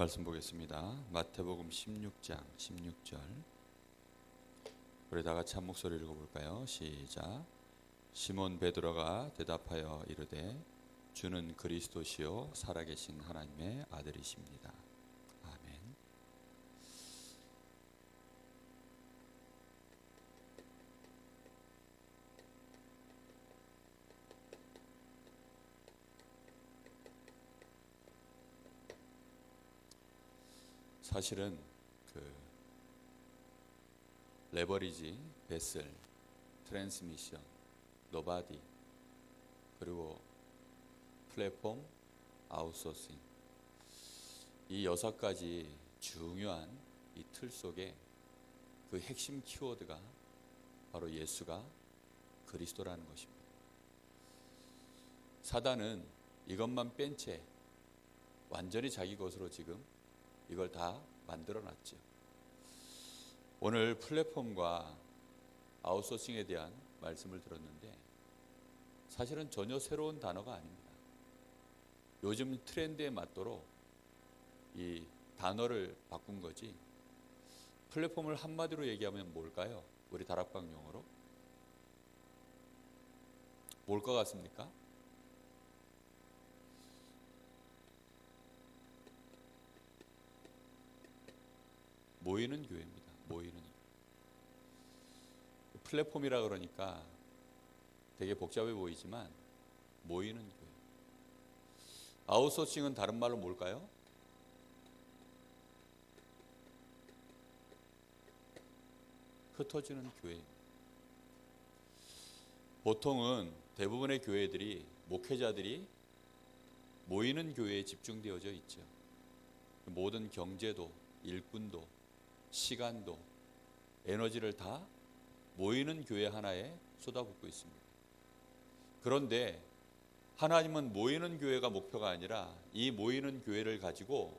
말씀 보겠습니다. 마태복음 16장 16절. 우리 다 같이 한 목소리 읽어볼까요? 시작. 시몬 베드로가 대답하여 이르되 주는 그리스도시요 살아계신 하나님의 아들이십니다. 아멘. 사실은 레버리지, 베슬, 트랜스미션, 노바디, 그리고 플랫폼, 아웃소싱, 이 6가지 중요한 이 틀 속에 그 핵심 키워드가 바로 예수가 그리스도라는 것입니다. 사단은 이것만 뺀 채 완전히 자기 것으로 지금 이걸 다 만들어 놨죠. 오늘 플랫폼과 아웃소싱에 대한 말씀을 들었는데 사실은 전혀 새로운 단어가 아닙니다. 요즘 트렌드에 맞도록 이 단어를 바꾼 거지. 플랫폼을 한마디로 얘기하면 뭘까요? 우리 다락방 용어로 뭘 것 같습니까? 모이는 교회입니다. 모이는 교회. 플랫폼이라 그러니까 되게 복잡해 보이지만 모이는 교회. 아웃소싱은 다른 말로 뭘까요? 흩어지는 교회입니다. 보통은 대부분의 교회들이 목회자들이 모이는 교회에 집중되어져 있죠. 모든 경제도 일꾼도 시간도 에너지를 다 모이는 교회 하나에 쏟아붓고 있습니다. 그런데 하나님은 모이는 교회가 목표가 아니라 이 모이는 교회를 가지고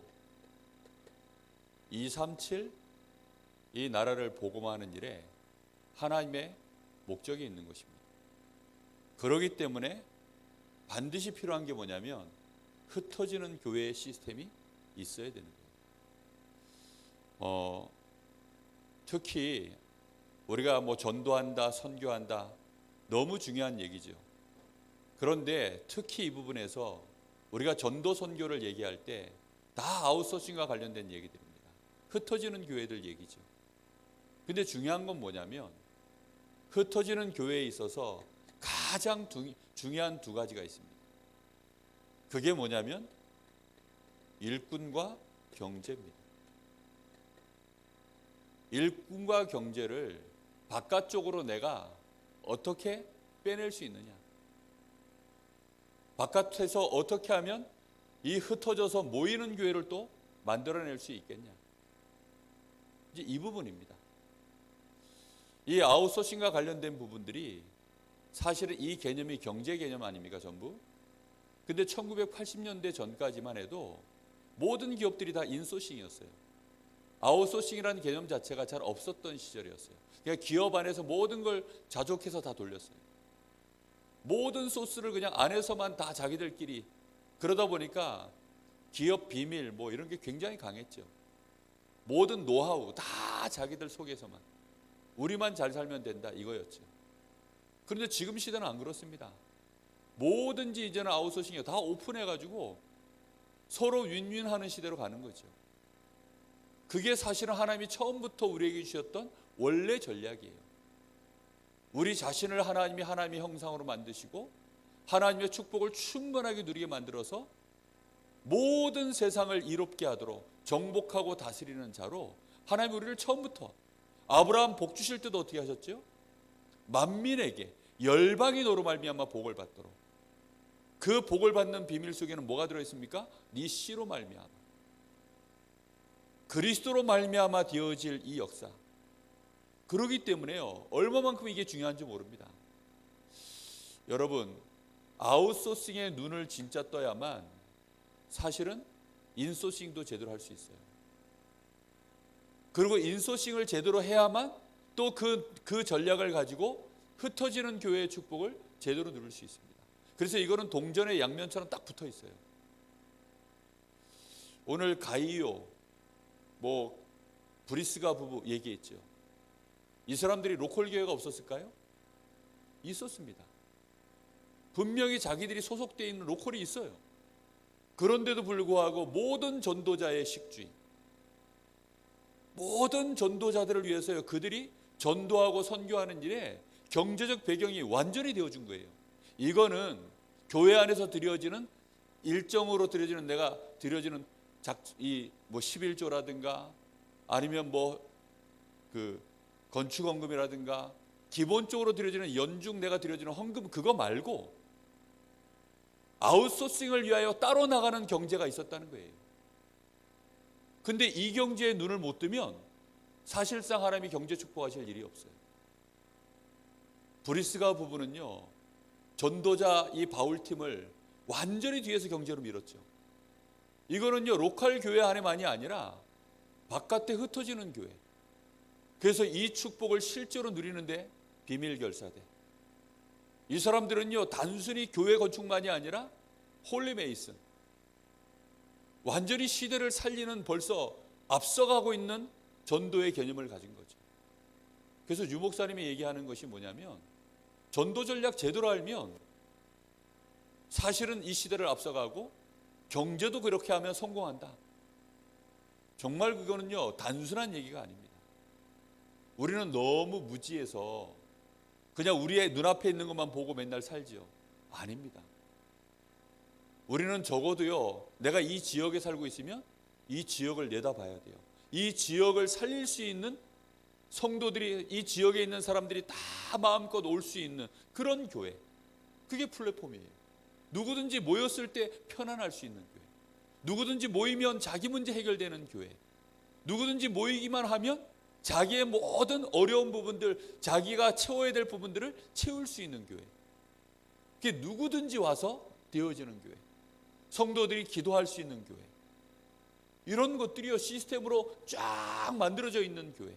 237 이 나라를 복음화하는 일에 하나님의 목적이 있는 것입니다. 그렇기 때문에 반드시 필요한 게 뭐냐면 흩어지는 교회의 시스템이 있어야 되는 거예요. 특히 우리가 전도한다, 선교한다, 너무 중요한 얘기죠. 그런데 특히 이 부분에서 우리가 전도, 선교를 얘기할 때 다 아웃소싱과 관련된 얘기들입니다. 흩어지는 교회들 얘기죠. 근데 중요한 건 뭐냐면 흩어지는 교회에 있어서 가장 중요한 2가지가 있습니다. 그게 뭐냐면 일꾼과 경제입니다. 일꾼과 경제를 바깥쪽으로 내가 어떻게 빼낼 수 있느냐? 바깥에서 어떻게 하면 이 흩어져서 모이는 교회를 또 만들어낼 수 있겠냐? 이제 이 부분입니다. 이 아웃소싱과 관련된 부분들이 사실은 이 개념이 경제 개념 아닙니까? 전부. 근데 1980년대 전까지만 해도 모든 기업들이 다 인소싱이었어요. 아웃소싱이라는 개념 자체가 잘 없었던 시절이었어요. 그러니까 기업 안에서 모든 걸 자족해서 다 돌렸어요. 모든 소스를 그냥 안에서만 다 자기들끼리. 그러다 보니까 기업 비밀 이런 게 굉장히 강했죠. 모든 노하우 다 자기들 속에서만. 우리만 잘 살면 된다 이거였죠. 그런데 지금 시대는 안 그렇습니다. 뭐든지 이제는 아웃소싱이 다 오픈해가지고 서로 윈윈하는 시대로 가는 거죠. 그게 사실은 하나님이 처음부터 우리에게 주셨던 원래 전략이에요. 우리 자신을 하나님의 형상으로 만드시고 하나님의 축복을 충분하게 누리게 만들어서 모든 세상을 이롭게 하도록 정복하고 다스리는 자로 하나님이 우리를 처음부터 아브라함 복 주실 때도 어떻게 하셨죠? 만민에게 열방이 너로 말미암아 복을 받도록. 그 복을 받는 비밀 속에는 뭐가 들어있습니까? 네 씨로 말미암아. 그리스도로 말미암아 되어질 이 역사. 그러기 때문에요. 얼마만큼 이게 중요한지 모릅니다. 여러분, 아웃소싱에 눈을 진짜 떠야만 사실은 인소싱도 제대로 할 수 있어요. 그리고 인소싱을 제대로 해야만 또 그 전략을 가지고 흩어지는 교회의 축복을 제대로 누릴 수 있습니다. 그래서 이거는 동전의 양면처럼 딱 붙어 있어요. 오늘 가이오, 브리스가 부부 얘기했죠. 이 사람들이 로컬 교회가 없었을까요? 있었습니다. 분명히 자기들이 소속되어 있는 로컬이 있어요. 그런데도 불구하고 모든 전도자의 식주인, 모든 전도자들을 위해서요, 그들이 전도하고 선교하는 일에 경제적 배경이 완전히 되어준 거예요. 이거는 교회 안에서 드려지는 일정으로 드려지는, 내가 드려지는 11조라든가 아니면 건축헌금이라든가 기본적으로 드려지는 연중 내가 드려지는 헌금, 그거 말고 아웃소싱을 위하여 따로 나가는 경제가 있었다는 거예요. 근데 이 경제에 눈을 못 뜨면 사실상 하나님이 경제 축복하실 일이 없어요. 브리스가 부부는요, 전도자 이 바울팀을 완전히 뒤에서 경제로 밀었죠. 이거는요, 로컬 교회 안에만이 아니라 바깥에 흩어지는 교회. 그래서 이 축복을 실제로 누리는데 비밀 결사대. 이 사람들은요, 단순히 교회 건축만이 아니라 홀리 메이슨, 완전히 시대를 살리는, 벌써 앞서가고 있는 전도의 개념을 가진 거죠. 그래서 유 목사님이 얘기하는 것이 뭐냐면, 전도 전략 제대로 알면 사실은 이 시대를 앞서가고 경제도 그렇게 하면 성공한다. 정말 그거는요, 단순한 얘기가 아닙니다. 우리는 너무 무지해서 그냥 우리의 눈앞에 있는 것만 보고 맨날 살지요. 아닙니다. 우리는 적어도요, 내가 이 지역에 살고 있으면 이 지역을 내다봐야 돼요. 이 지역을 살릴 수 있는 성도들이, 이 지역에 있는 사람들이 다 마음껏 올 수 있는 그런 교회, 그게 플랫폼이에요. 누구든지 모였을 때 편안할 수 있는 교회, 누구든지 모이면 자기 문제 해결되는 교회, 누구든지 모이기만 하면 자기의 모든 어려운 부분들, 자기가 채워야 될 부분들을 채울 수 있는 교회, 그게 누구든지 와서 되어지는 교회, 성도들이 기도할 수 있는 교회, 이런 것들이요, 시스템으로 쫙 만들어져 있는 교회,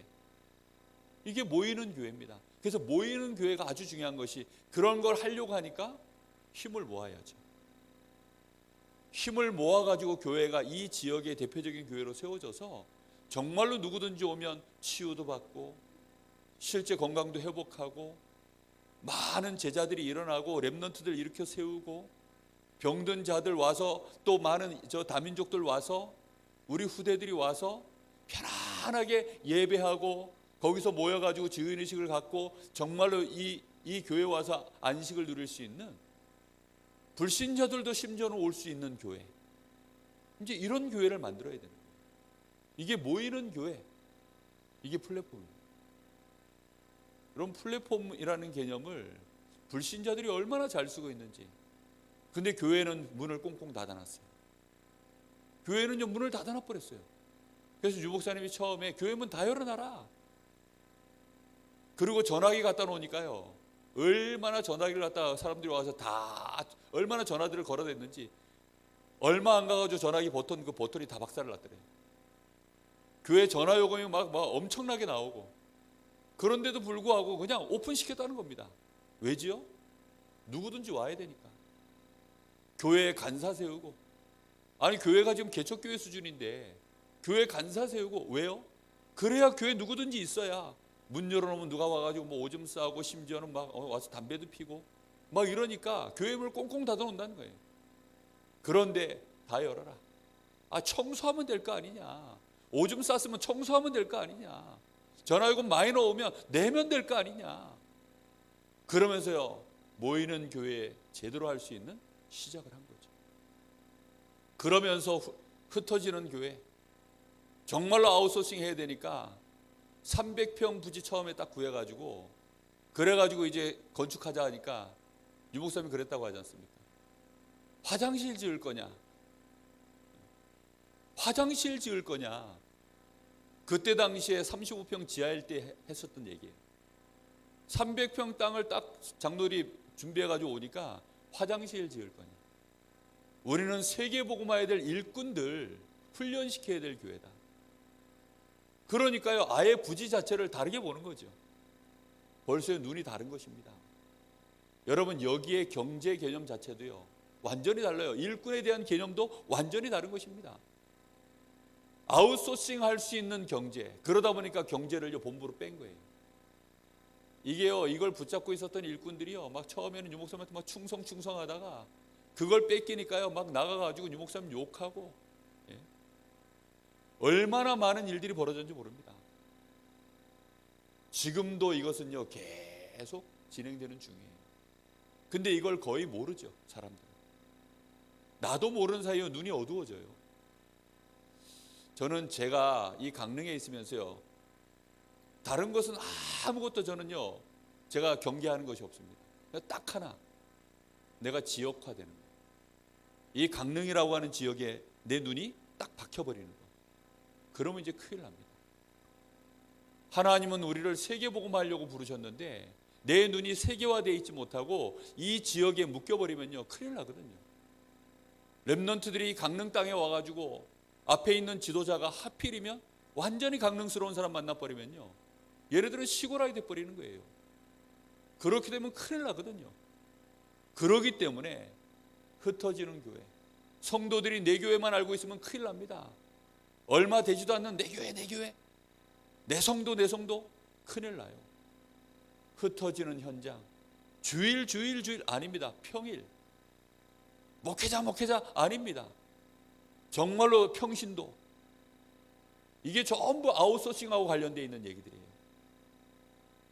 이게 모이는 교회입니다. 그래서 모이는 교회가 아주 중요한 것이, 그런 걸 하려고 하니까 힘을 모아야죠. 힘을 모아가지고 교회가 이 지역의 대표적인 교회로 세워져서 정말로 누구든지 오면 치유도 받고 실제 건강도 회복하고 많은 제자들이 일어나고 렘넌트들 일으켜 세우고 병든 자들 와서, 또 많은 다민족들 와서, 우리 후대들이 와서 편안하게 예배하고 거기서 모여가지고 지은의식을 갖고 정말로 이 교회에 와서 안식을 누릴 수 있는, 불신자들도 심지어는 올 수 있는 교회, 이제 이런 교회를 만들어야 되는 거예요. 이게 모이는 교회, 이게 플랫폼입니다. 그런 플랫폼이라는 개념을 불신자들이 얼마나 잘 쓰고 있는지. 근데 교회는 문을 꽁꽁 닫아놨어요. 교회는요, 문을 닫아놔버렸어요. 그래서 유 목사님이 처음에 교회 문 다 열어놔라, 그리고 전화기 갖다 놓으니까요, 얼마나 전화기를 갖다 사람들이 와서 다 얼마나 전화들을 걸어댔는지, 얼마 안 가가지고 전화기 버튼, 그 버튼이 다 박살을 났더래요. 교회 전화 요금이 막 엄청나게 나오고, 그런데도 불구하고 그냥 오픈시켰다는 겁니다. 왜지요? 누구든지 와야 되니까. 교회에 간사 세우고, 아니 교회가 지금 개척교회 수준인데 교회 간사 세우고, 왜요? 그래야 교회 누구든지 있어야, 문 열어놓으면 누가 와가지고 오줌 싸고 심지어는 와서 담배도 피고 이러니까 교회 문을 꽁꽁 닫아놓는다는 거예요. 그런데 다 열어라. 청소하면 될 거 아니냐. 오줌 쌌으면 청소하면 될 거 아니냐. 전화요금 많이 넣으면 내면 될 거 아니냐. 그러면서요, 모이는 교회에 제대로 할 수 있는 시작을 한 거죠. 그러면서 흩어지는 교회, 정말로 아웃소싱 해야 되니까 300평 부지 처음에 딱 구해가지고, 그래가지고 이제 건축하자 하니까 유 목사님이 그랬다고 하지 않습니까? 화장실 지을 거냐, 화장실 지을 거냐. 그때 당시에 35평 지하일 때 했었던 얘기예요. 300평 땅을 딱 장로들이 준비해가지고 오니까 화장실 지을 거냐. 우리는 세계복음화해야 될 일꾼들 훈련시켜야 될 교회다. 그러니까요, 아예 부지 자체를 다르게 보는 거죠. 벌써 눈이 다른 것입니다. 여러분, 여기에 경제 개념 자체도요, 완전히 달라요. 일꾼에 대한 개념도 완전히 다른 것입니다. 아웃소싱 할 수 있는 경제, 그러다 보니까 경제를 본부로 뺀 거예요. 이게요, 이걸 붙잡고 있었던 일꾼들이요, 막 처음에는 유목사님한테 막 충성하다가 그걸 뺏기니까요, 막 나가가지고 유목사님 욕하고, 예? 얼마나 많은 일들이 벌어졌는지 모릅니다. 지금도 이것은요, 계속 진행되는 중이에요. 근데 이걸 거의 모르죠, 사람들. 나도 모르는 사이에 눈이 어두워져요. 저는 제가 이 강릉에 있으면서요, 다른 것은 아무것도 저는요, 제가 경계하는 것이 없습니다. 딱 하나, 내가 지역화되는 거예요. 이 강릉이라고 하는 지역에 내 눈이 딱 박혀버리는 거예요. 그러면 이제 큰일 납니다. 하나님은 우리를 세계복음하려고 부르셨는데 내 눈이 세계화되어 있지 못하고 이 지역에 묶여버리면요, 큰일 나거든요. 렘넌트들이 강릉 땅에 와가지고 앞에 있는 지도자가 하필이면 완전히 강릉스러운 사람 만나버리면요, 얘네들은 시골아이 돼버리는 거예요. 그렇게 되면 큰일 나거든요. 그러기 때문에 흩어지는 교회, 성도들이 내 교회만 알고 있으면 큰일 납니다. 얼마 되지도 않는 내 교회, 내 성도 큰일 나요. 흩어지는 현장, 주일 아닙니다. 평일, 목회자 아닙니다. 정말로 평신도, 이게 전부 아웃소싱하고 관련되어 있는 얘기들이에요.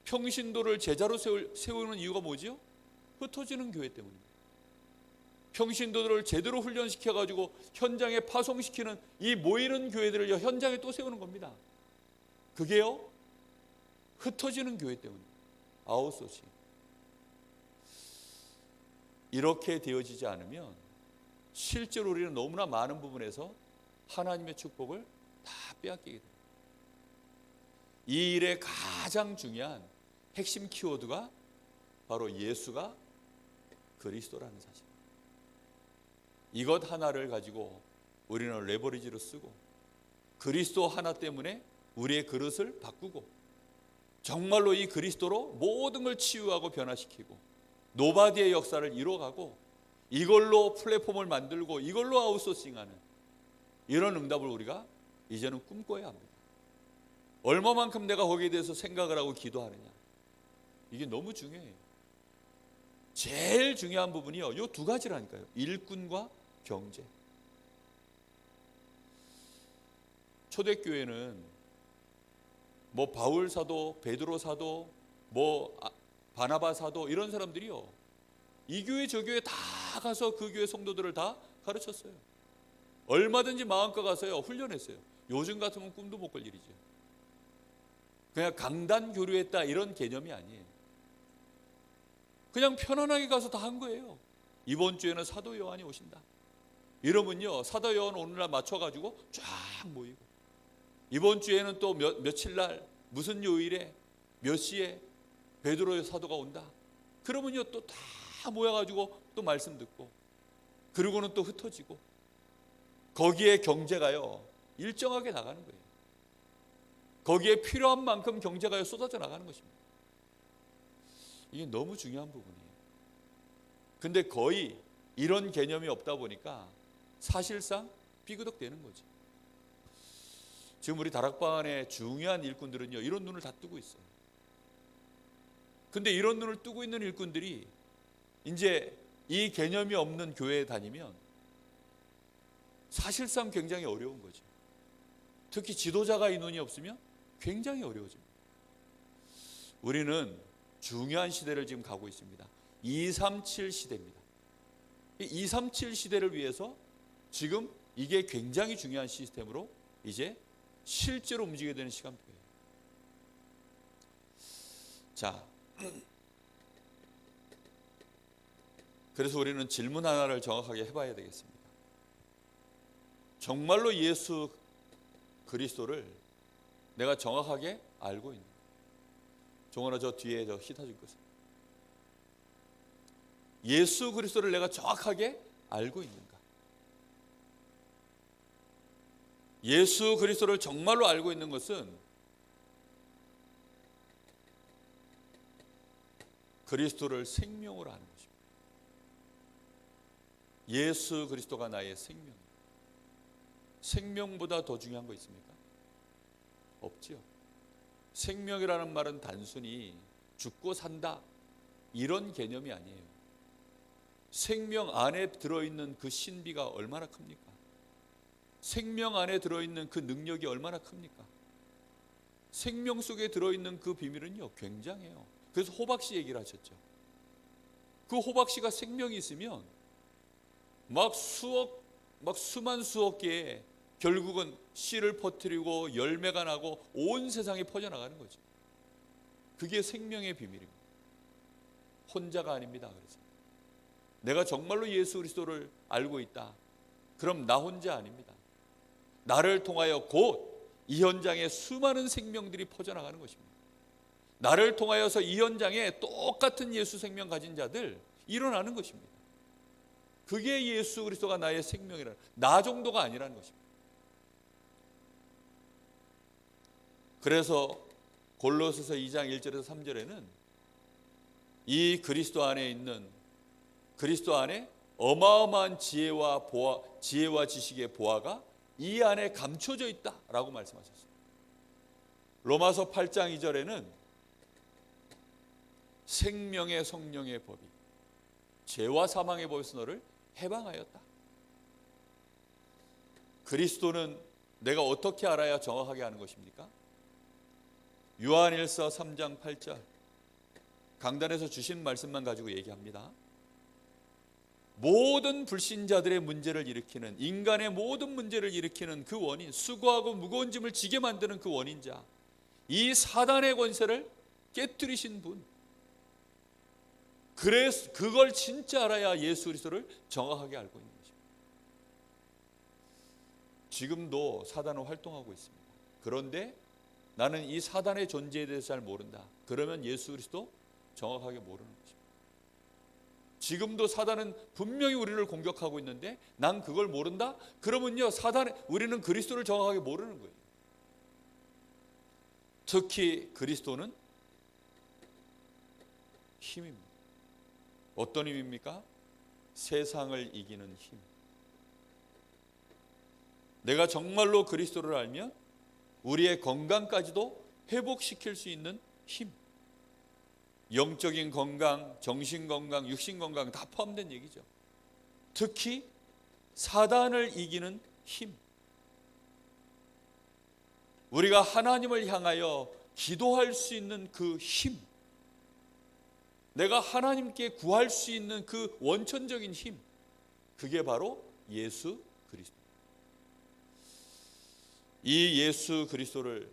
평신도를 제자로 세우는 이유가 뭐지요? 흩어지는 교회 때문입니다. 평신도들을 제대로 훈련시켜가지고 현장에 파송시키는 이 모이는 교회들을 현장에 또 세우는 겁니다. 그게요, 흩어지는 교회 때문입니다. 아웃소싱. 이렇게 되어지지 않으면 실제로 우리는 너무나 많은 부분에서 하나님의 축복을 다 빼앗기게 됩니다. 이 일의 가장 중요한 핵심 키워드가 바로 예수가 그리스도라는 사실. 이것 하나를 가지고 우리는 레버리지로 쓰고 그리스도 하나 때문에 우리의 그릇을 바꾸고 정말로 이 그리스도로 모든 걸 치유하고 변화시키고 노바디의 역사를 이뤄가고 이걸로 플랫폼을 만들고 이걸로 아웃소싱하는 이런 응답을 우리가 이제는 꿈꿔야 합니다. 얼마만큼 내가 거기에 대해서 생각을 하고 기도하느냐, 이게 너무 중요해요. 제일 중요한 부분이요, 이 두 가지라니까요. 일꾼과 경제. 초대교회는 뭐 바울 사도, 베드로 사도, 뭐 바나바 사도 이런 사람들이요, 이 교회 저 교회 다 가서 그 교회 성도들을 다 가르쳤어요. 얼마든지 마음껏 가서요 훈련했어요. 요즘 같으면 꿈도 못 꿀 일이죠. 그냥 강단 교류했다 이런 개념이 아니에요. 그냥 편안하게 가서 다 한 거예요. 이번 주에는 사도 요한이 오신다. 이러면요, 사도 요한 오는 날 맞춰가지고 쫙 모이고, 이번 주에는 또 며칠 날 무슨 요일에 몇 시에 베드로 사도가 온다. 그러면요 또 다 모여가지고 또 말씀 듣고, 그리고는 또 흩어지고, 거기에 경제가요 일정하게 나가는 거예요. 거기에 필요한 만큼 경제가 쏟아져 나가는 것입니다. 이게 너무 중요한 부분이에요. 근데 거의 이런 개념이 없다 보니까 사실상 삐그덕대는 거죠. 지금 우리 다락방 안에 중요한 일꾼들은요 이런 눈을 다 뜨고 있어요. 근데 이런 눈을 뜨고 있는 일꾼들이 이제 이 개념이 없는 교회에 다니면 사실상 굉장히 어려운 거죠. 특히 지도자가 이 눈이 없으면 굉장히 어려워집니다. 우리는 중요한 시대를 지금 가고 있습니다. 237 시대입니다. 237 시대를 위해서 지금 이게 굉장히 중요한 시스템으로 이제 실제로 움직여야 되는 시간표예요. 자, 그래서 우리는 질문 하나를 정확하게 해봐야 되겠습니다. 정말로 예수 그리스도를 내가 정확하게 알고 있는, 종원아 저 뒤에 저 휘타줄 것을, 예수 그리스도를 내가 정확하게 알고 있는가? 예수 그리스도를 정말로 알고 있는 것은 그리스도를 생명으로 아는 것입니다. 예수 그리스도가 나의 생명. 생명보다 더 중요한 거 있습니까? 없지요. 생명이라는 말은 단순히 죽고 산다 이런 개념이 아니에요. 생명 안에 들어있는 그 신비가 얼마나 큽니까? 생명 안에 들어있는 그 능력이 얼마나 큽니까? 생명 속에 들어있는 그 비밀은요 굉장해요. 그래서 호박씨 얘기를 하셨죠. 그 호박씨가 생명이 있으면 막 수만 수억 개의 결국은 씨를 퍼뜨리고 열매가 나고 온 세상에 퍼져나가는 거죠. 그게 생명의 비밀입니다. 혼자가 아닙니다. 그래서 내가 정말로 예수 그리스도를 알고 있다. 그럼 나 혼자 아닙니다. 나를 통하여 곧 이 현장에 수많은 생명들이 퍼져나가는 것입니다. 나를 통하여서 이 현장에 똑같은 예수 생명 가진 자들 일어나는 것입니다. 그게 예수 그리스도가 나의 생명이라는, 나 정도가 아니라는 것입니다. 그래서 골로새서 2장 1절에서 3절에는 이 그리스도 안에 있는, 그리스도 안에 어마어마한 지혜와 지식의 보화가 이 안에 감춰져 있다라고 말씀하셨어요. 로마서 8장 2절에는 생명의 성령의 법이 죄와 사망의 법에서 너를 해방하였다. 그리스도는 내가 어떻게 알아야 정확하게 아는 것입니까? 요한일서 3장 8절 강단에서 주신 말씀만 가지고 얘기합니다. 모든 불신자들의 문제를 일으키는, 인간의 모든 문제를 일으키는 그 원인, 수고하고 무거운 짐을 지게 만드는 그 원인자, 이 사단의 권세를 깨뜨리신 분, 그래서 그걸 진짜 알아야 예수 그리스도를 정확하게 알고 있는 것입니다. 지금도 사단은 활동하고 있습니다. 그런데 나는 이 사단의 존재에 대해서 잘 모른다. 그러면 예수 그리스도 정확하게 모르는 것입니다. 지금도 사단은 분명히 우리를 공격하고 있는데 난 그걸 모른다? 그러면요, 우리는 그리스도를 정확하게 모르는 거예요. 특히 그리스도는 힘입니다. 어떤 힘입니까? 세상을 이기는 힘. 내가 정말로 그리스도를 알면 우리의 건강까지도 회복시킬 수 있는 힘. 영적인 건강, 정신 건강, 육신 건강 다 포함된 얘기죠. 특히 사단을 이기는 힘. 우리가 하나님을 향하여 기도할 수 있는 그 힘. 내가 하나님께 구할 수 있는 그 원천적인 힘. 그게 바로 예수 그리스도. 이 예수 그리스도를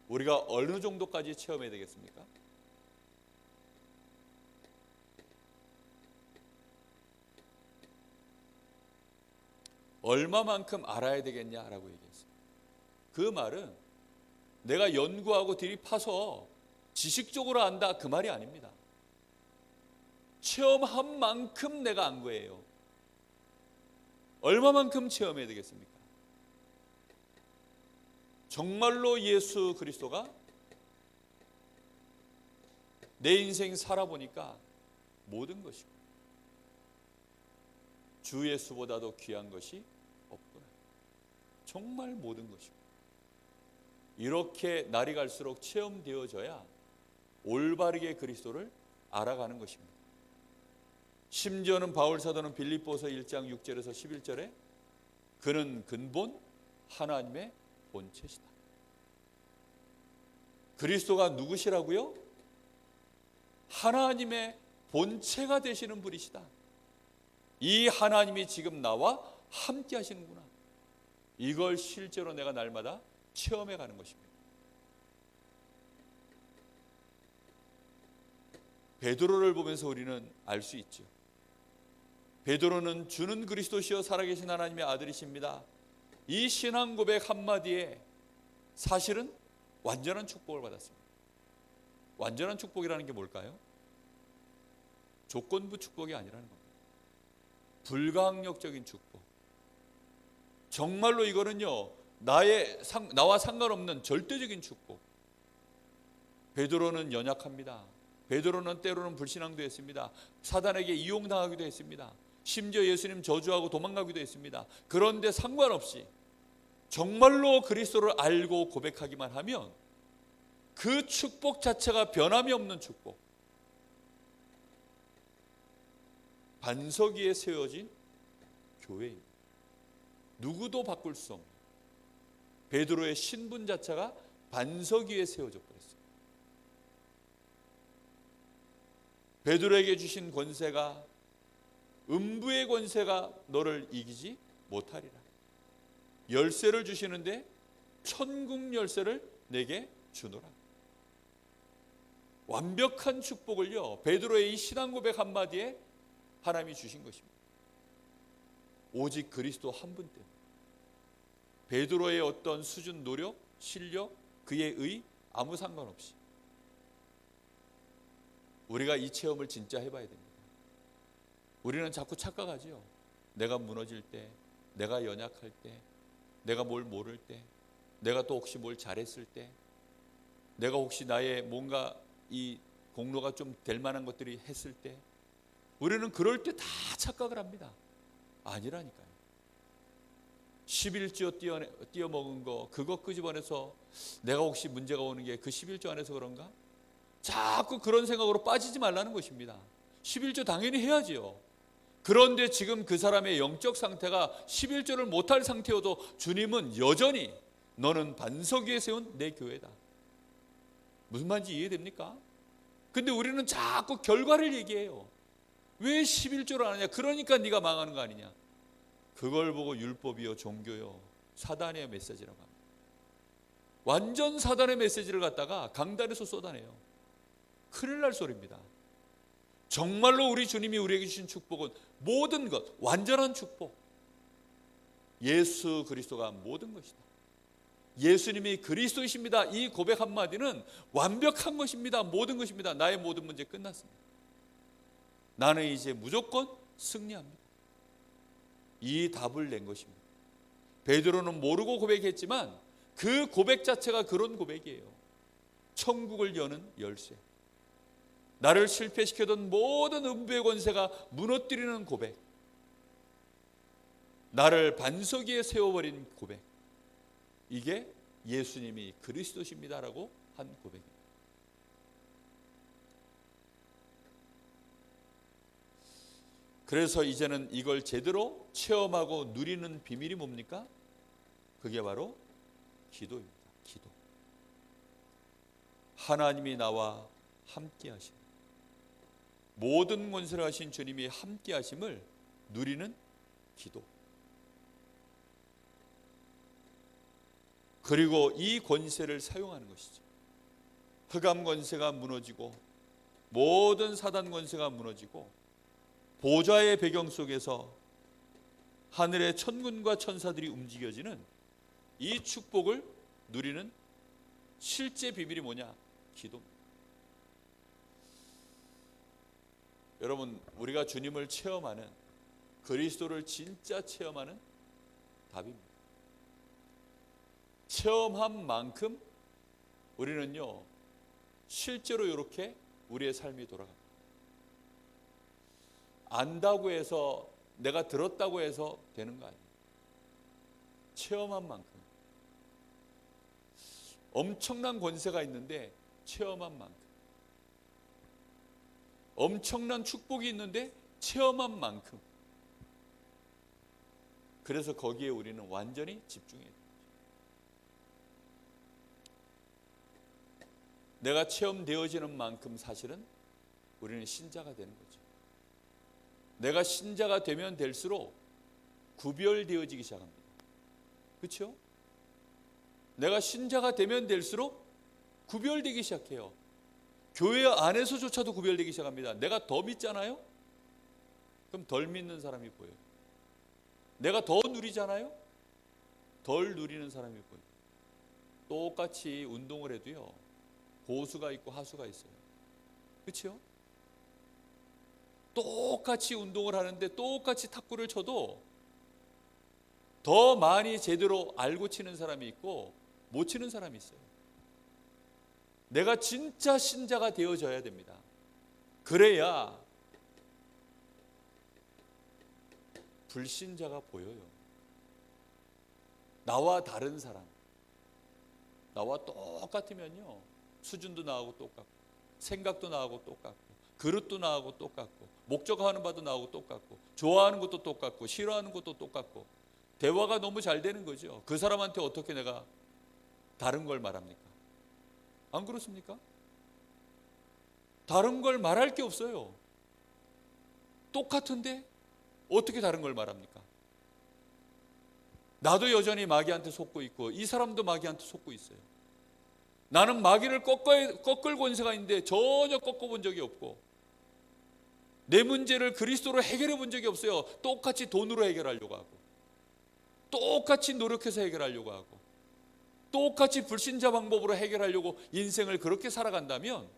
우리가 어느 정도까지 체험해야 되겠습니까? 얼마만큼 알아야 되겠냐라고 얘기했어요. 그 말은 내가 연구하고 들이파서 지식적으로 안다 그 말이 아닙니다. 체험한 만큼 내가 안 거예요. 얼마만큼 체험해야 되겠습니까? 정말로 예수 그리스도가 내 인생 살아보니까 모든 것이고 주 예수보다도 귀한 것이 없구나. 정말 모든 것이고 이렇게 날이 갈수록 체험되어져야 올바르게 그리스도를 알아가는 것입니다. 심지어는 바울 사도는 빌립보서 1장 6절에서 11절에 그는 근본 하나님의 본체시다. 그리스도가 누구시라고요? 하나님의 본체가 되시는 분이시다. 이 하나님이 지금 나와 함께 하시는구나. 이걸 실제로 내가 날마다 체험해 가는 것입니다. 베드로를 보면서 우리는 알 수 있죠. 베드로는 주는 그리스도시여 살아계신 하나님의 아들이십니다. 이 신앙 고백 한마디에 사실은 완전한 축복을 받았습니다. 완전한 축복이라는 게 뭘까요? 조건부 축복이 아니라는 겁니다. 불가항력적인 축복. 정말로 이거는요, 나와 상관없는 절대적인 축복. 베드로는 연약합니다. 베드로는 때로는 불신앙도 했습니다. 사단에게 이용당하기도 했습니다. 심지어 예수님 저주하고 도망가기도 했습니다. 그런데 상관없이 정말로 그리스도를 알고 고백하기만 하면 그 축복 자체가 변함이 없는 축복, 반석 위에 세워진 교회입니다. 누구도 바꿀 수 없는 베드로의 신분 자체가 반석 위에 세워져 버렸어요. 베드로에게 주신 권세가, 음부의 권세가 너를 이기지 못하리라. 열쇠를 주시는데 천국 열쇠를 내게 주노라. 완벽한 축복을요, 베드로의 이 신앙 고백 한마디에 하나님이 주신 것입니다. 오직 그리스도 한 분 때문에. 베드로의 어떤 수준, 노력, 실력, 그의 의 아무 상관없이 우리가 이 체험을 진짜 해봐야 됩니다. 우리는 자꾸 착각하지요. 내가 무너질 때, 내가 연약할 때, 내가 뭘 모를 때, 내가 또 혹시 뭘 잘했을 때, 내가 혹시 나의 뭔가 이 공로가 좀 될 만한 것들이 했을 때, 우리는 그럴 때 다 착각을 합니다. 아니라니까요. 11조 띄어먹은 거, 그거 끄집어내서 내가 혹시 문제가 오는 게 그 11조 안에서 그런가? 자꾸 그런 생각으로 빠지지 말라는 것입니다. 11조 당연히 해야지요. 그런데 지금 그 사람의 영적 상태가 11조를 못할 상태여도 주님은 여전히 너는 반석 위에 세운 내 교회다. 무슨 말인지 이해됩니까? 근데 우리는 자꾸 결과를 얘기해요. 왜 11조를 안 하냐? 그러니까 네가 망하는 거 아니냐? 그걸 보고 율법이요, 종교요, 사단의 메시지라고 합니다. 완전 사단의 메시지를 갖다가 강단에서 쏟아내요. 큰일 날 소리입니다. 정말로 우리 주님이 우리에게 주신 축복은 모든 것, 완전한 축복, 예수 그리스도가 모든 것이다. 예수님이 그리스도이십니다. 이 고백 한마디는 완벽한 것입니다. 모든 것입니다. 나의 모든 문제 끝났습니다. 나는 이제 무조건 승리합니다. 이 답을 낸 것입니다. 베드로는 모르고 고백했지만 그 고백 자체가 그런 고백이에요. 천국을 여는 열쇠. 나를 실패시켰던 모든 음부의 권세가 무너뜨리는 고백. 나를 반석 위에 세워버린 고백. 이게 예수님이 그리스도십니다라고 한 고백입니다. 그래서 이제는 이걸 제대로 체험하고 누리는 비밀이 뭡니까? 그게 바로 기도입니다. 기도. 하나님이 나와 함께 하심, 모든 권세를 하신 주님이 함께 하심을 누리는 기도. 그리고 이 권세를 사용하는 것이죠. 흑암 권세가 무너지고 모든 사단 권세가 무너지고 보좌의 배경 속에서 하늘의 천군과 천사들이 움직여지는 이 축복을 누리는 실제 비밀이 뭐냐? 기도입니다. 여러분, 우리가 주님을 체험하는, 그리스도를 진짜 체험하는 답입니다. 체험한 만큼 우리는요, 실제로 이렇게 우리의 삶이 돌아갑니다. 안다고 해서, 내가 들었다고 해서 되는 거 아니에요. 체험한 만큼. 엄청난 권세가 있는데 체험한 만큼, 엄청난 축복이 있는데 체험한 만큼. 그래서 거기에 우리는 완전히 집중해야 돼요. 내가 체험되어지는 만큼 사실은 우리는 신자가 되는 거죠. 내가 신자가 되면 될수록 구별되어지기 시작합니다. 그렇죠? 내가 신자가 되면 될수록 구별되기 시작해요. 교회 안에서조차도 구별되기 시작합니다. 내가 더 믿잖아요? 그럼 덜 믿는 사람이 보여요. 내가 더 누리잖아요? 덜 누리는 사람이 보여요. 똑같이 운동을 해도요, 고수가 있고 하수가 있어요. 그렇죠? 똑같이 운동을 하는데 똑같이 탁구를 쳐도 더 많이 제대로 알고 치는 사람이 있고 못 치는 사람이 있어요. 내가 진짜 신자가 되어져야 됩니다. 그래야 불신자가 보여요. 나와 다른 사람, 나와 똑같으면요, 수준도 나하고 똑같고, 생각도 나하고 똑같고, 그릇도 나하고 똑같고, 목적하는 바도 나하고 똑같고, 좋아하는 것도 똑같고, 싫어하는 것도 똑같고, 대화가 너무 잘 되는 거죠. 그 사람한테 어떻게 내가 다른 걸 말합니까? 안 그렇습니까? 다른 걸 말할 게 없어요. 똑같은데 어떻게 다른 걸 말합니까? 나도 여전히 마귀한테 속고 있고 이 사람도 마귀한테 속고 있어요. 나는 마귀를 꺾을 권세가 있는데 전혀 꺾어본 적이 없고, 내 문제를 그리스도로 해결해 본 적이 없어요. 똑같이 돈으로 해결하려고 하고, 똑같이 노력해서 해결하려고 하고, 똑같이 불신자 방법으로 해결하려고 인생을 그렇게 살아간다면,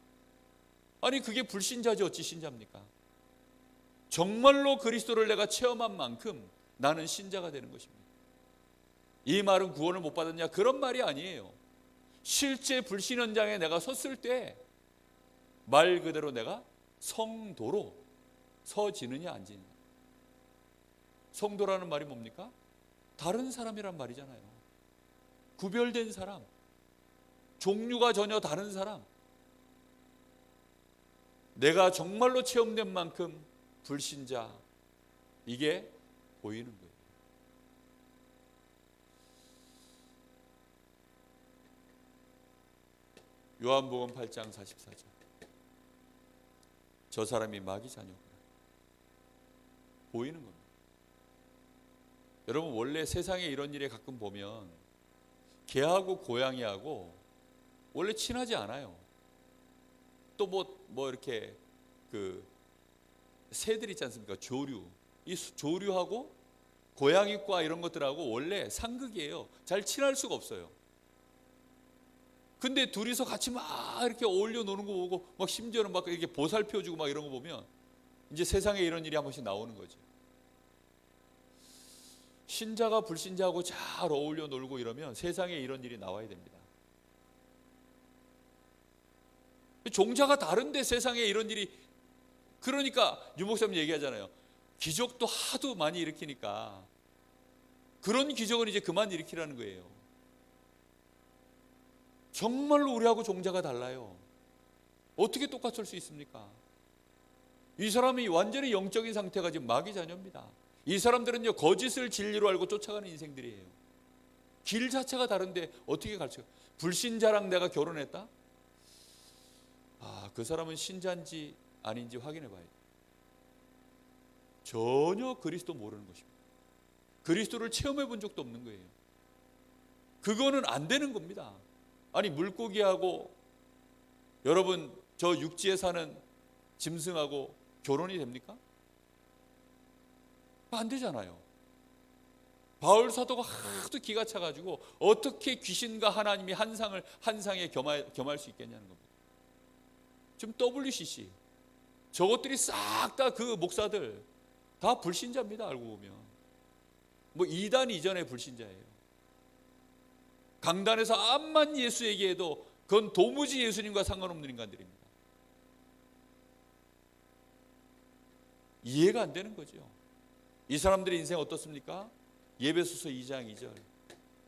아니 그게 불신자지 어찌 신자입니까? 정말로 그리스도를 내가 체험한 만큼 나는 신자가 되는 것입니다. 이 말은 구원을 못 받았냐? 그런 말이 아니에요. 실제 불신 현장에 내가 섰을 때 말 그대로 내가 성도로 서지느냐 안 지느냐. 성도라는 말이 뭡니까? 다른 사람이란 말이잖아요. 구별된 사람, 종류가 전혀 다른 사람, 내가 정말로 체험된 만큼 불신자, 이게 보이는 거예요. 요한복음 8장 44절. 저 사람이 마귀 자녀구나. 보이는 겁니다. 여러분, 원래 세상에 이런 일에 가끔 보면 개하고 고양이하고 원래 친하지 않아요. 또 뭐 이렇게 그 새들 있지 않습니까? 조류. 이 조류하고 고양이과 이런 것들하고 원래 상극이에요. 잘 친할 수가 없어요. 근데 둘이서 같이 막 이렇게 어울려 노는 거 보고, 막 심지어는 막 이렇게 보살펴주고 막 이런 거 보면 이제 세상에 이런 일이 한 번씩 나오는 거죠. 신자가 불신자하고 잘 어울려 놀고 이러면 세상에 이런 일이 나와야 됩니다. 종자가 다른데 세상에 이런 일이, 그러니까 유 목사님 얘기하잖아요. 기적도 하도 많이 일으키니까 그런 기적은 이제 그만 일으키라는 거예요. 정말로 우리하고 종자가 달라요. 어떻게 똑같을 수 있습니까? 이 사람이 완전히 영적인 상태가 지금 마귀 자녀입니다. 이 사람들은요, 거짓을 진리로 알고 쫓아가는 인생들이에요. 길 자체가 다른데 어떻게 가르쳐? 불신자랑 내가 결혼했다? 그 사람은 신자인지 아닌지 확인해 봐야 돼요. 전혀 그리스도 모르는 것입니다. 그리스도를 체험해 본 적도 없는 거예요. 그거는 안 되는 겁니다. 아니, 물고기하고 여러분 저 육지에 사는 짐승하고 결혼이 됩니까? 안 되잖아요. 바울 사도가 하도 기가 차가지고 어떻게 귀신과 하나님이 한 상에 겸할 수 있겠냐는 겁니다. 지금 WCC 저것들이 싹 다 그 목사들 다 불신자입니다. 알고 보면 뭐 이단 이전의 불신자예요. 강단에서 암만 예수 얘기해도 그건 도무지 예수님과 상관없는 인간들입니다. 이해가 안 되는 거죠. 이 사람들의 인생 어떻습니까? 예배소서 2장 2절.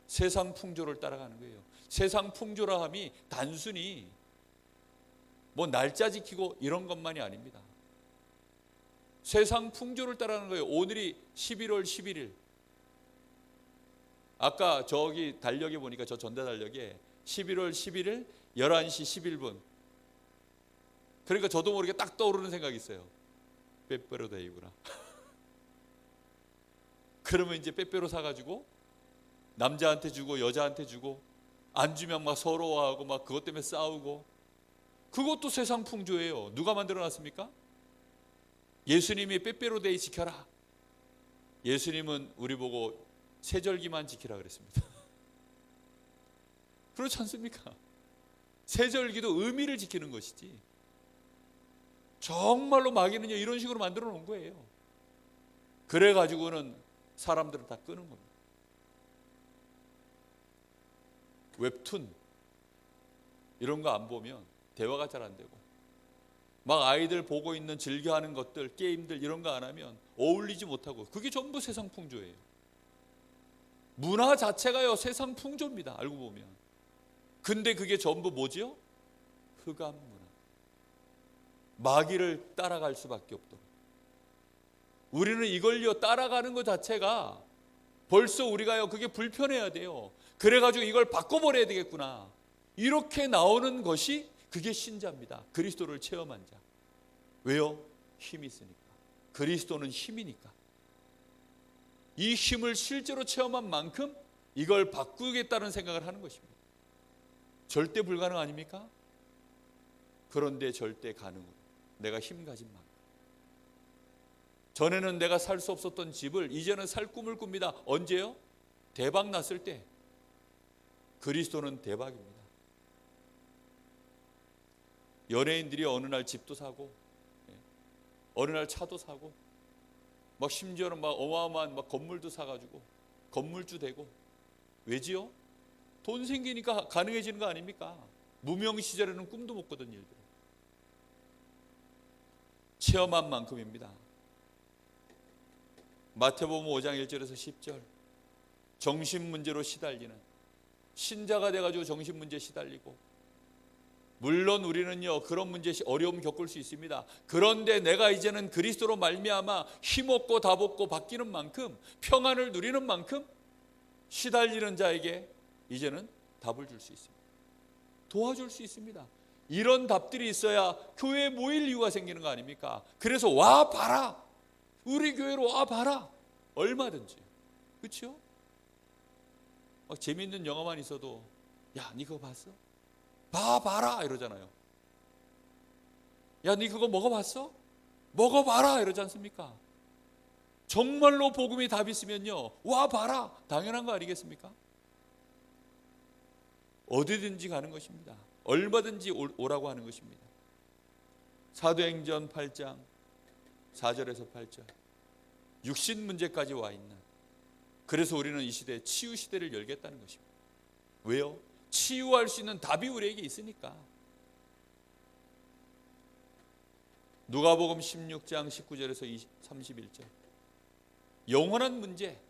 세상 풍조를 따라가는 거예요. 세상 풍조라 함이 단순히 뭐 날짜 지키고 이런 것만이 아닙니다. 세상 풍조를 따라가는 거예요. 오늘이 11월 11일. 아까 저기 달력에 보니까 저 전대 달력에 11월 11일 11시 11분. 그러니까 저도 모르게 딱 떠오르는 생각이 있어요. 빼빼로 데이구나. 그러면 이제 빼빼로 사가지고 남자한테 주고 여자한테 주고, 안 주면 막 서러워하고 막 그것 때문에 싸우고, 그것도 세상 풍조예요. 누가 만들어놨습니까? 예수님이 빼빼로 데이 지켜라. 예수님은 우리 보고 세절기만 지키라 그랬습니다. 그렇지 않습니까? 세절기도 의미를 지키는 것이지, 정말로 마귀는요 이런 식으로 만들어 놓은 거예요. 그래가지고는 사람들을 다 끄는 겁니다. 웹툰 이런 거 안 보면 대화가 잘 안 되고, 막 아이들 보고 있는 즐겨하는 것들, 게임들 이런 거 안 하면 어울리지 못하고, 그게 전부 세상 풍조예요. 문화 자체가요 세상 풍조입니다. 알고 보면. 근데 그게 전부 뭐지요? 흑암 문화. 마귀를 따라갈 수밖에 없도록. 우리는 이걸요 따라가는 것 자체가 벌써 우리가요 그게 불편해야 돼요. 그래가지고 이걸 바꿔버려야 되겠구나. 이렇게 나오는 것이 그게 신자입니다. 그리스도를 체험한 자. 왜요? 힘이 있으니까. 그리스도는 힘이니까. 이 힘을 실제로 체험한 만큼 이걸 바꾸겠다는 생각을 하는 것입니다. 절대 불가능 아닙니까? 그런데 절대 가능으로 내가 힘 가진 만큼. 전에는 내가 살 수 없었던 집을 이제는 살 꿈을 꿉니다. 언제요? 대박 났을 때. 그리스도는 대박입니다. 연예인들이 어느 날 집도 사고 어느 날 차도 사고 막 심지어는 막 어마어마한 막 건물도 사가지고 건물주 되고. 왜지요? 돈 생기니까 가능해지는 거 아닙니까? 무명 시절에는 꿈도 못 꾸던 일들. 체험한 만큼입니다. 마태복음 5장 1절에서 10절. 정신 문제로 시달리는 신자가 돼가지고 정신 문제에 시달리고, 물론 우리는요 그런 문제 어려움 겪을 수 있습니다. 그런데 내가 이제는 그리스도로 말미암아 힘없고 답없고 바뀌는 만큼, 평안을 누리는 만큼 시달리는 자에게 이제는 답을 줄 수 있습니다. 도와줄 수 있습니다. 이런 답들이 있어야 교회에 모일 이유가 생기는 거 아닙니까? 그래서 와 봐라, 우리 교회로 와 봐라. 얼마든지. 그렇죠? 막 재미있는 영화만 있어도 야, 니 그거 봤어? 봐봐라 이러잖아요. 야, 니 그거 먹어봤어? 먹어봐라 이러지 않습니까? 정말로 복음이 답 있으면요 와 봐라, 당연한 거 아니겠습니까? 어디든지 가는 것입니다. 얼마든지 오라고 하는 것입니다. 사도행전 8장 4절에서 8절. 육신 문제까지 와 있는. 그래서 우리는 이 시대에 치유 시대를 열겠다는 것입니다. 왜요? 치유할 수 있는 답이 우리에게 있으니까. 누가복음 16장 19절에서 31절. 영원한 문제.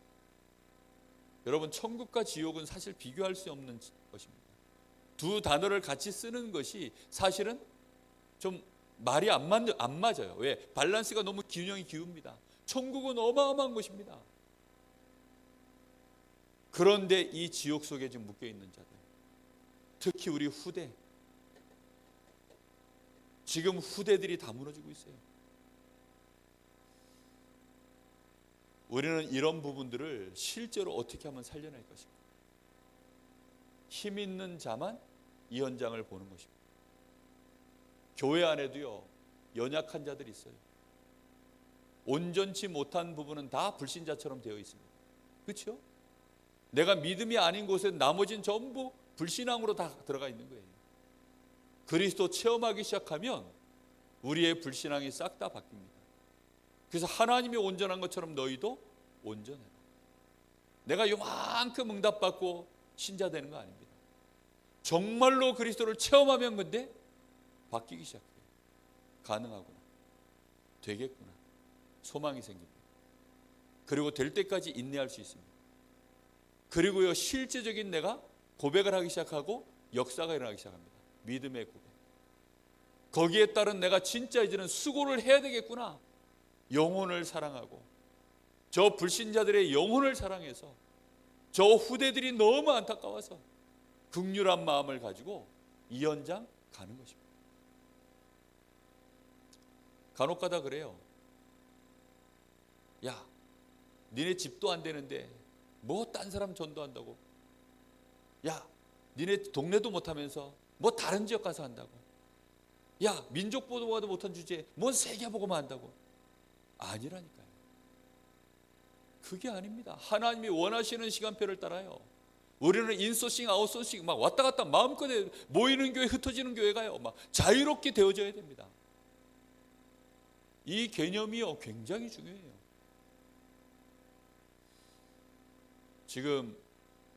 여러분, 천국과 지옥은 사실 비교할 수 없는 것입니다. 두 단어를 같이 쓰는 것이 사실은 좀 말이 안 맞아요. 왜? 밸런스가 너무 균형이 기웁니다. 천국은 어마어마한 것입니다. 그런데 이 지옥 속에 지금 묶여있는 자들, 특히 우리 후대, 지금 후대들이 다 무너지고 있어요. 우리는 이런 부분들을 실제로 어떻게 하면 살려낼 것인가. 힘 있는 자만 이 현장을 보는 것입니다. 교회 안에도요 연약한 자들이 있어요. 온전치 못한 부분은 다 불신자처럼 되어 있습니다. 그렇죠? 내가 믿음이 아닌 곳에 나머지는 전부 불신앙으로 다 들어가 있는 거예요. 그리스도 체험하기 시작하면 우리의 불신앙이 싹 다 바뀝니다. 그래서 하나님이 온전한 것처럼 너희도 온전해라. 내가 요만큼 응답받고 신자 되는 거 아닙니다. 정말로 그리스도를 체험하면 근데 바뀌기 시작해요. 가능하구나, 되겠구나, 소망이 생깁니다. 그리고 될 때까지 인내할 수 있습니다. 그리고요 실제적인 내가 고백을 하기 시작하고 역사가 일어나기 시작합니다. 믿음의 고백. 거기에 따른 내가 진짜 이제는 수고를 해야 되겠구나. 영혼을 사랑하고 저 불신자들의 영혼을 사랑해서 저 후대들이 너무 안타까워서 긍휼한 마음을 가지고 이 현장 가는 것입니다. 간혹가다 그래요. 야, 니네 집도 안 되는데 뭐 딴 사람 전도한다고? 야, 니네 동네도 못하면서 뭐 다른 지역 가서 한다고? 야, 민족 보도와도 못한 주제에 뭔 세계 보고만 한다고? 아니라니까요. 그게 아닙니다. 하나님이 원하시는 시간표를 따라요. 우리는 인소싱 아웃소싱 막 왔다 갔다 마음껏 모이는 교회, 흩어지는 교회가요 막 자유롭게 되어져야 됩니다. 이 개념이요 굉장히 중요해요. 지금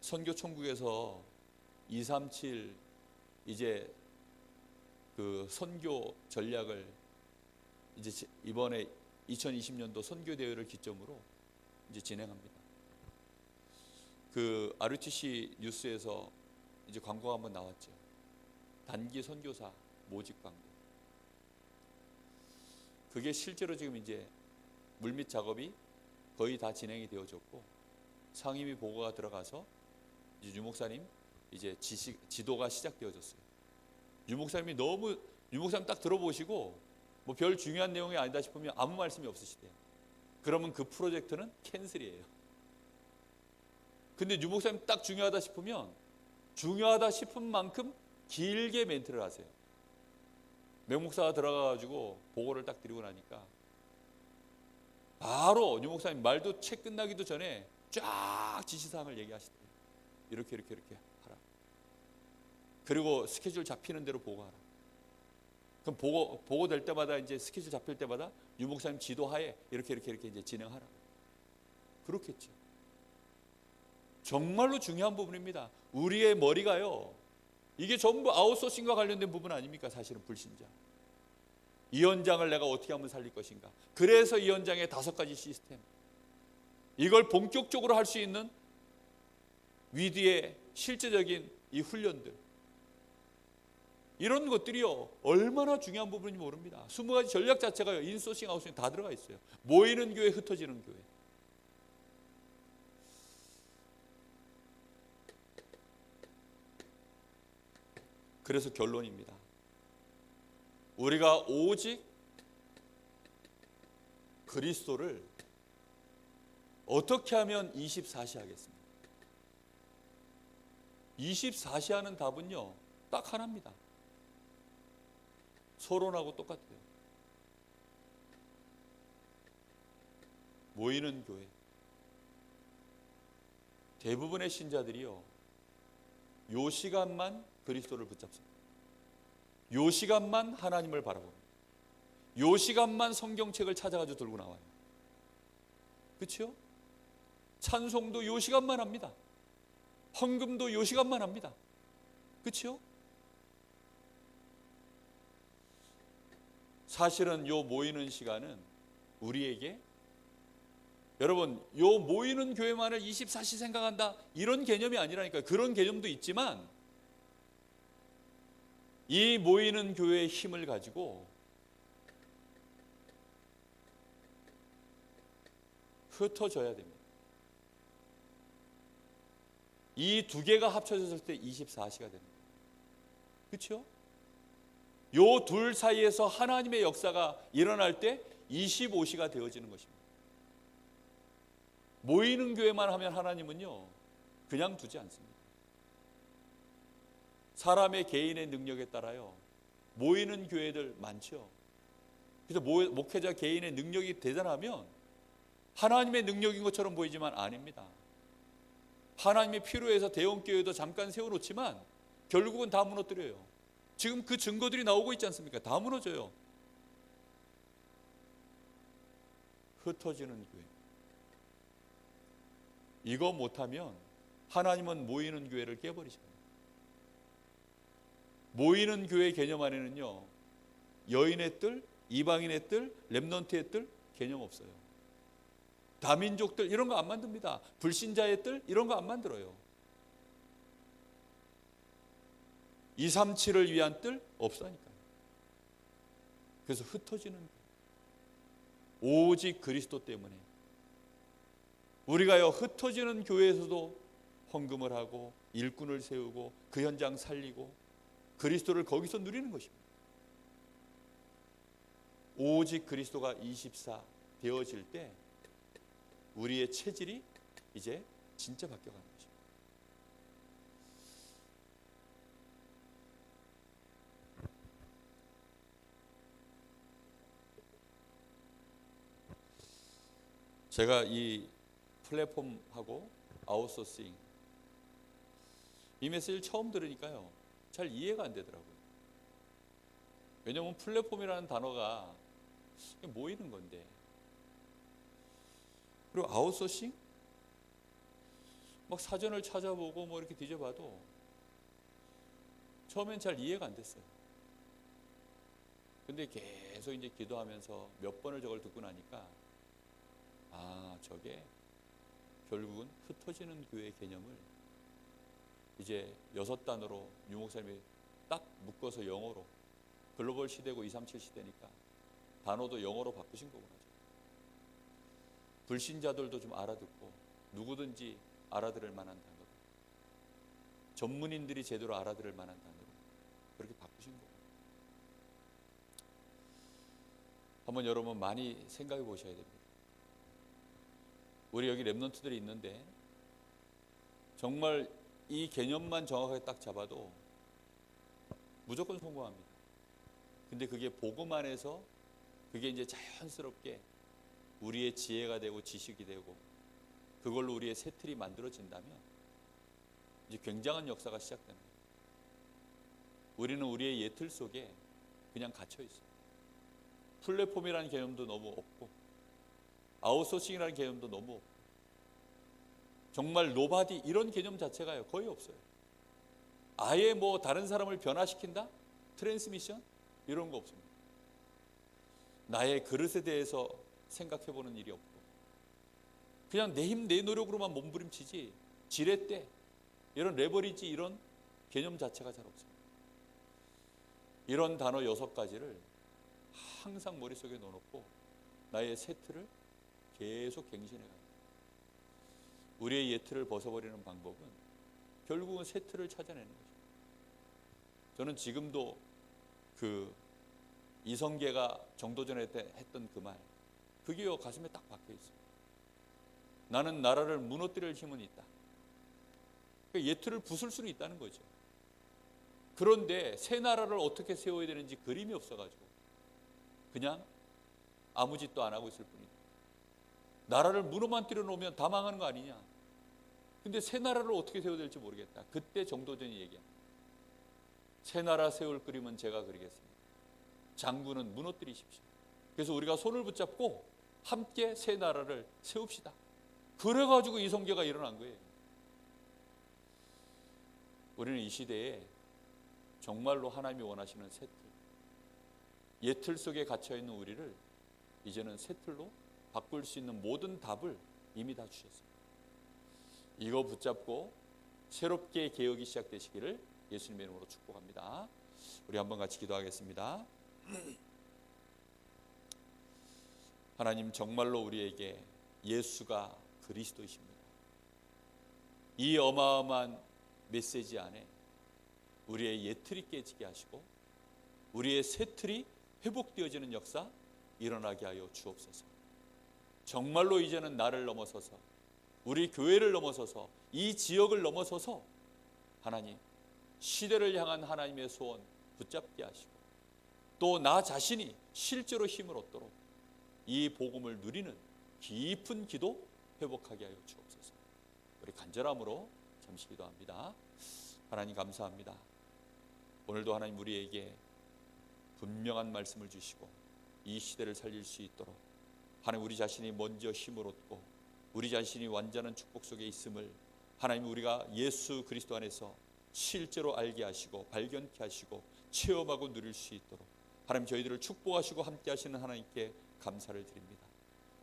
선교천국에서 237 이제 그 선교 전략을 이제 이번에 2020년도 선교 대회를 기점으로 이제 진행합니다. 그 RUTC 뉴스에서 이제 광고가 한번 나왔죠. 단기 선교사 모집 광고. 그게 실제로 지금 이제 물밑 작업이 거의 다 진행이 되어졌고 상임위 보고가 들어가서 이제 유 목사님 이제 지도가 시작되어졌어요. 유 목사님 딱 들어보시고 뭐 별 중요한 내용이 아니다 싶으면 아무 말씀이 없으시대요. 그러면 그 프로젝트는 캔슬이에요. 근데 유 목사님 딱 중요하다 싶으면 중요하다 싶은 만큼 길게 멘트를 하세요. 명 목사가 들어가가지고 보고를 딱 드리고 나니까 바로 유 목사님 말도 채 끝나기도 전에 쫙 지시사항을 얘기하시대요. 이렇게 하라. 그리고 스케줄 잡히는 대로 보고하라. 그럼 보고 될 때마다 이제 스케줄 잡힐 때마다 유 목사님 지도하에 이렇게 이제 진행하라. 그렇겠죠. 정말로 중요한 부분입니다. 우리의 머리가요. 이게 전부 아웃소싱과 관련된 부분 아닙니까? 사실은 불신자. 이 현장을 내가 어떻게 하면 살릴 것인가. 그래서 이 현장의 5가지 시스템. 이걸 본격적으로 할 수 있는 위드의 실제적인 이 훈련들. 이런 것들이요. 얼마나 중요한 부분인지 모릅니다. 20가지 전략 자체가요. 인소싱, 아웃소싱 다 들어가 있어요. 모이는 교회, 흩어지는 교회. 그래서 결론입니다. 우리가 오직 그리스도를 어떻게 하면 24시 하겠습니까? 24시 하는 답은요, 딱 하나입니다. 서론하고 똑같아요. 모이는 교회. 대부분의 신자들이요, 요 시간만 그리스도를 붙잡습니다. 요 시간만 하나님을 바라봅니다. 요 시간만 성경책을 찾아가지고 들고 나와요. 그렇죠? 찬송도 요 시간만 합니다. 헌금도 요 시간만 합니다. 그렇죠? 사실은 요 모이는 시간은 우리에게 여러분 요 모이는 교회만을 24시 생각한다 이런 개념이 아니라니까요. 그런 개념도 있지만 이 모이는 교회의 힘을 가지고 흩어져야 됩니다. 이 두 개가 합쳐졌을 때 24시가 됩니다. 그렇죠? 요 둘 사이에서 하나님의 역사가 일어날 때 25시가 되어지는 것입니다. 모이는 교회만 하면 하나님은요 그냥 두지 않습니다. 사람의 개인의 능력에 따라요 모이는 교회들 많죠. 그래서 목회자 개인의 능력이 대단하면 하나님의 능력인 것처럼 보이지만 아닙니다. 하나님이 필요해서 대형교회도 잠깐 세워놓지만 결국은 다 무너뜨려요. 지금 그 증거들이 나오고 있지 않습니까? 다 무너져요. 흩어지는 교회. 이거 못하면 하나님은 모이는 교회를 깨버리십니다. 모이는 교회 개념 안에는요 여인의 뜰, 이방인의 뜰, 렘넌트의 뜰 개념 없어요. 다민족들 이런 거 안 만듭니다. 불신자의 뜰 이런 거 안 만들어요. 237을 위한 뜰 없다니까요. 그래서 흩어지는 교회. 오직 그리스도 때문에 우리가요 흩어지는 교회에서도 헌금을 하고 일꾼을 세우고 그 현장 살리고 그리스도를 거기서 누리는 것입니다. 오직 그리스도가 24 되어질 때 우리의 체질이 이제 진짜 바뀌어가는 것입니다. 제가 이 플랫폼하고 아웃소싱 이 메시지를 처음 들으니까요 잘 이해가 안 되더라고요. 왜냐하면 플랫폼이라는 단어가 모이는 건데 그리고 아웃소싱? 막 사전을 찾아보고 뭐 이렇게 뒤져봐도 처음엔 잘 이해가 안 됐어요. 근데 계속 이제 기도하면서 몇 번을 저걸 듣고 나니까 아 저게 결국은 흩어지는 교회 개념을 이제 6단어로 유 목사님이 딱 묶어서 영어로, 글로벌 시대고 237 시대니까 단어도 영어로 바꾸신 거구나. 불신자들도 좀 알아듣고 누구든지 알아들을 만한 단어로, 전문인들이 제대로 알아들을 만한 단어로 그렇게 바꾸신 거예요. 한번 여러분 많이 생각해 보셔야 됩니다. 우리 여기 랩런트들이 있는데 정말 이 개념만 정확하게 딱 잡아도 무조건 성공합니다. 근데 그게 복음 안에서 그게 이제 자연스럽게 우리의 지혜가 되고 지식이 되고 그걸로 우리의 새 틀이 만들어진다면 이제 굉장한 역사가 시작되는 거예요. 우리는 우리의 옛 틀 속에 그냥 갇혀 있어요. 플랫폼이라는 개념도 너무 없고 아웃소싱이라는 개념도 너무 없고 정말 노바디 이런 개념 자체가 거의 없어요. 아예 뭐 다른 사람을 변화시킨다? 트랜스미션? 이런 거 없습니다. 나의 그릇에 대해서 생각해보는 일이 없고 그냥 내 힘, 내 노력으로만 몸부림치지 지렛대, 이런 레버리지 이런 개념 자체가 잘 없습니다. 이런 단어 6가지를 항상 머릿속에 넣어놓고 나의 새 틀을 계속 갱신해가요. 우리의 옛 틀을 벗어버리는 방법은 결국은 새 틀을 찾아내는 거죠. 저는 지금도 그 이성계가 정도전에 했던 그 말, 그게 가슴에 딱 박혀 있어요. 나는 나라를 무너뜨릴 힘은 있다. 그러니까 옛 틀을 부술 수는 있다는 거죠. 그런데 새 나라를 어떻게 세워야 되는지 그림이 없어가지고 그냥 아무 짓도 안 하고 있을 뿐이다. 나라를 무너뜨려 놓으면 다 망하는 거 아니냐. 근데 새 나라를 어떻게 세워야 될지 모르겠다. 그때 정도전이 얘기합니다. 새 나라 세울 그림은 제가 그리겠습니다. 장군은 무너뜨리십시오. 그래서 우리가 손을 붙잡고 함께 새 나라를 세웁시다. 그래가지고 이성계가 일어난 거예요. 우리는 이 시대에 정말로 하나님이 원하시는 새 틀, 옛 틀 속에 갇혀있는 우리를 이제는 새 틀로 바꿀 수 있는 모든 답을 이미 다 주셨습니다. 이거 붙잡고 새롭게 개혁이 시작되시기를 예수님의 이름으로 축복합니다. 우리 한번 같이 기도하겠습니다. 하나님, 정말로 우리에게 예수가 그리스도이십니다. 이 어마어마한 메시지 안에 우리의 옛 틀이 깨지게 하시고 우리의 새 틀이 회복되어지는 역사 일어나게 하여 주옵소서. 정말로 이제는 나를 넘어서서 우리 교회를 넘어서서 이 지역을 넘어서서 하나님, 시대를 향한 하나님의 소원 붙잡게 하시고 또 나 자신이 실제로 힘을 얻도록 이 복음을 누리는 깊은 기도 회복하게 하여 주옵소서. 우리 간절함으로 잠시 기도합니다. 하나님 감사합니다. 오늘도 하나님 우리에게 분명한 말씀을 주시고 이 시대를 살릴 수 있도록 하나님 우리 자신이 먼저 힘을 얻고 우리 자신이 완전한 축복 속에 있음을 하나님 우리가 예수 그리스도 안에서 실제로 알게 하시고 발견케 하시고 체험하고 누릴 수 있도록 하나님 저희들을 축복하시고 함께 하시는 하나님께 감사를 드립니다.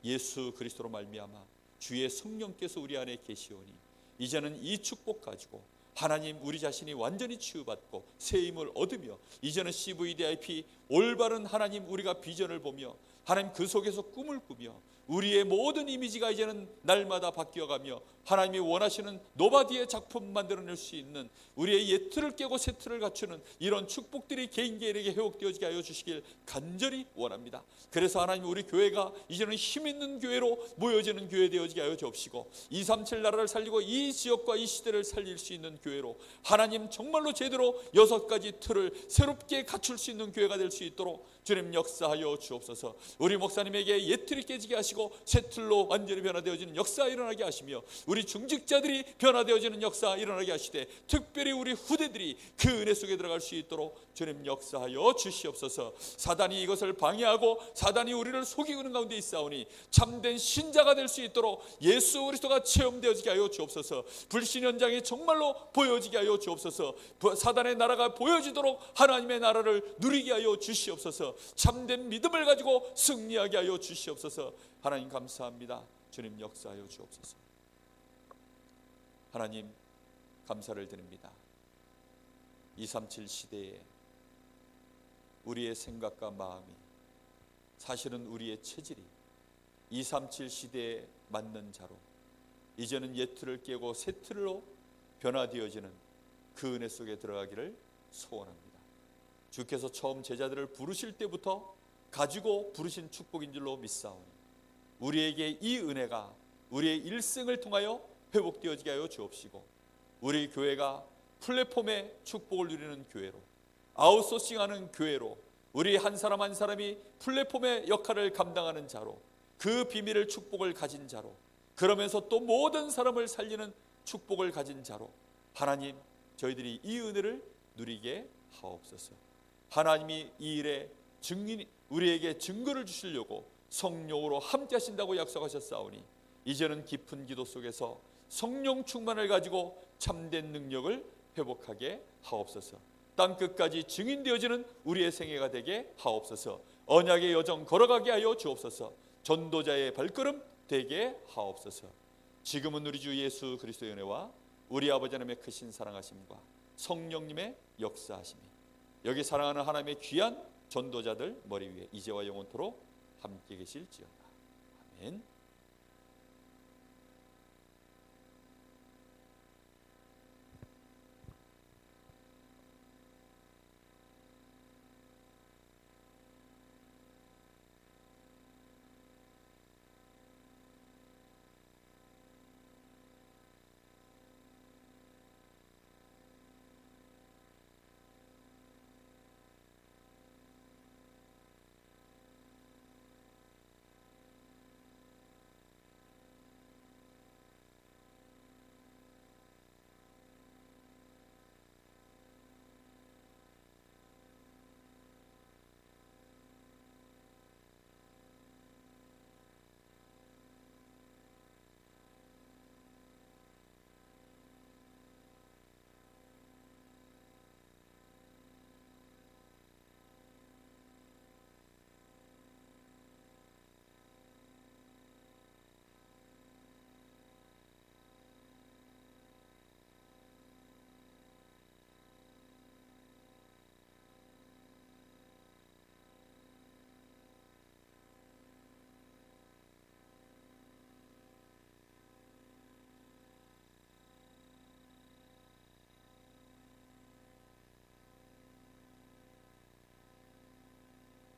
예수 그리스도로 말미암아 주의 성령께서 우리 안에 계시오니 이제는 이 축복 가지고 하나님 우리 자신이 완전히 치유받고 새 힘을 얻으며 이제는 CVDIP 올바른 하나님 우리가 비전을 보며 하나님 그 속에서 꿈을 꾸며 우리의 모든 이미지가 이제는 날마다 바뀌어가며 하나님이 원하시는 노바디의 작품 만들어낼 수 있는 우리의 옛 틀을 깨고 새 틀을 갖추는 이런 축복들이 개인에게 회복되어지게 하여 주시길 간절히 원합니다. 그래서 하나님 우리 교회가 이제는 힘 있는 교회로 모여지는 교회 되어지게 하여 주옵시고 237 나라를 살리고 이 지역과 이 시대를 살릴 수 있는 교회로 하나님 정말로 제대로 6가지 틀을 새롭게 갖출 수 있는 교회가 될 수 있도록 주님 역사하여 주옵소서. 우리 목사님에게 옛 틀이 깨지게 하시고 새 틀로 완전히 변화되어지는 역사 일어나게 하시며 우리 중직자들이 변화되어지는 역사 일어나게 하시되 특별히 우리 후대들이 그 은혜 속에 들어갈 수 있도록 주님 역사하여 주시옵소서. 사단이 이것을 방해하고 사단이 우리를 속이는 가운데 있사오니 참된 신자가 될 수 있도록 예수 그리스도가 체험되어지게 하여 주옵소서. 불신 현장이 정말로 보여지게 하여 주옵소서. 사단의 나라가 보여지도록 하나님의 나라를 누리게 하여 주시옵소서. 참된 믿음을 가지고 승리하게 하여 주시옵소서. 하나님 감사합니다. 주님 역사하여 주옵소서. 하나님 감사를 드립니다. 237 시대에 우리의 생각과 마음이, 사실은 우리의 체질이 237 시대에 맞는 자로 이제는 옛 틀을 깨고 새 틀로 변화되어지는 그 은혜 속에 들어가기를 소원합니다. 주께서 처음 제자들을 부르실 때부터 가지고 부르신 축복인 줄로 믿사오니 우리에게 이 은혜가 우리의 일생을 통하여 회복되어지게 하여 주옵시고, 우리 교회가 플랫폼의 축복을 누리는 교회로, 아웃소싱하는 교회로, 우리 한 사람 한 사람이 플랫폼의 역할을 감당하는 자로, 그 비밀을 축복을 가진 자로, 그러면서 또 모든 사람을 살리는 축복을 가진 자로 하나님 저희들이 이 은혜를 누리게 하옵소서. 하나님이 이 일에 우리에게 증거를 주시려고 성령으로 함께 하신다고 약속하셨사오니 이제는 깊은 기도 속에서 성령 충만을 가지고 참된 능력을 회복하게 하옵소서. 땅끝까지 증인되어지는 우리의 생애가 되게 하옵소서. 언약의 여정 걸어가게 하여 주옵소서. 전도자의 발걸음 되게 하옵소서. 지금은 우리 주 예수 그리스도의 은혜와 우리 아버지 하나님의 크신 사랑하심과 성령님의 역사하심이 여기 사랑하는 하나님의 귀한 전도자들 머리 위에 이제와 영원토록 함께 계실지어다. 아멘.